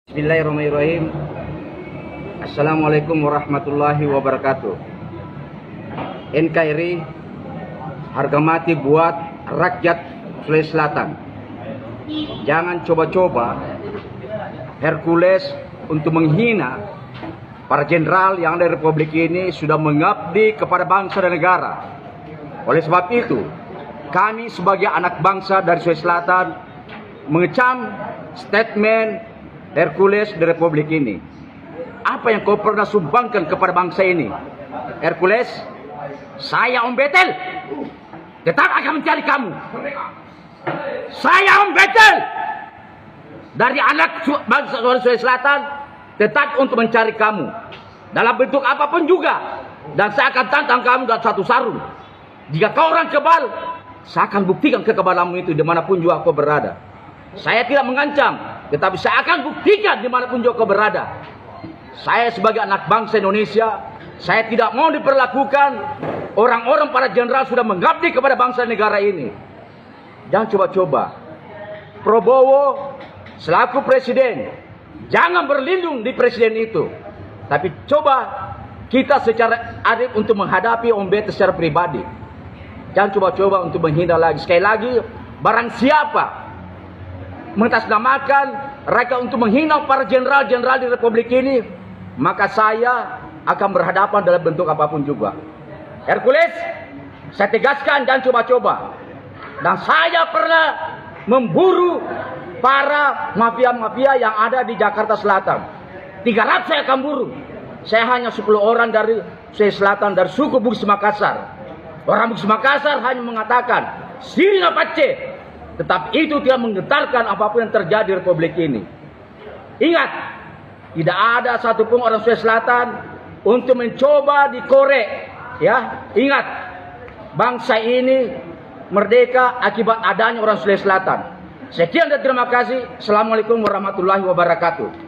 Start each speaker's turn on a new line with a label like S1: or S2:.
S1: Bismillahirrahmanirrahim. Assalamualaikum warahmatullahi wabarakatuh. NKRI harga mati buat rakyat Sulawesi Selatan. Jangan coba-coba Hercules untuk menghina para jenderal yang dari Republik ini sudah mengabdi kepada bangsa dan negara. Oleh sebab itu, kami sebagai anak bangsa dari Sulawesi Selatan mengecam statement Hercules di Republik ini. Apa yang kau pernah sumbangkan kepada bangsa ini? Hercules, saya Om Betel tetap akan mencari kamu. Saya Om Betel dari anak bangsa Sulawesi Selatan tetap untuk mencari kamu dalam bentuk apapun juga. Dan saya akan tantang kamu dalam satu sarung. Jika kau orang kebal, saya akan buktikan kekebalanmu itu dimanapun juga kau berada. Saya tidak mengancam, tetapi saya akan buktikan dimanapun juga kau berada. Saya sebagai anak bangsa Indonesia, saya tidak mau diperlakukan orang-orang para jenderal sudah mengabdi kepada bangsa dan negara ini. Jangan coba-coba. Prabowo selaku presiden, jangan berlindung di presiden itu. Tapi coba kita secara adil untuk menghadapi Om Betel secara pribadi. Jangan coba-coba untuk menghina lagi. Sekali lagi, barang siapa mengatasnamakan rakyat untuk menghina para jenderal-jenderal di Republik ini, maka saya akan berhadapan dalam bentuk apapun juga. Hercules, saya tegaskan jangan coba-coba. Dan saya pernah memburu para mafia-mafia yang ada di Jakarta Selatan. 300 saya akan buru. Saya hanya 10 orang dari Sulawesi Selatan, dari suku Bugis Makassar. Orang Bugis Makassar hanya mengatakan Sirina Pace. Tetapi itu tidak menggetarkan apapun yang terjadi di Republik ini. Ingat, tidak ada satupun orang Sulawesi Selatan untuk mencoba dikorek. Ya, ingat, bangsa ini merdeka akibat adanya orang Sulawesi Selatan. Sekian dan terima kasih. Assalamualaikum warahmatullahi wabarakatuh.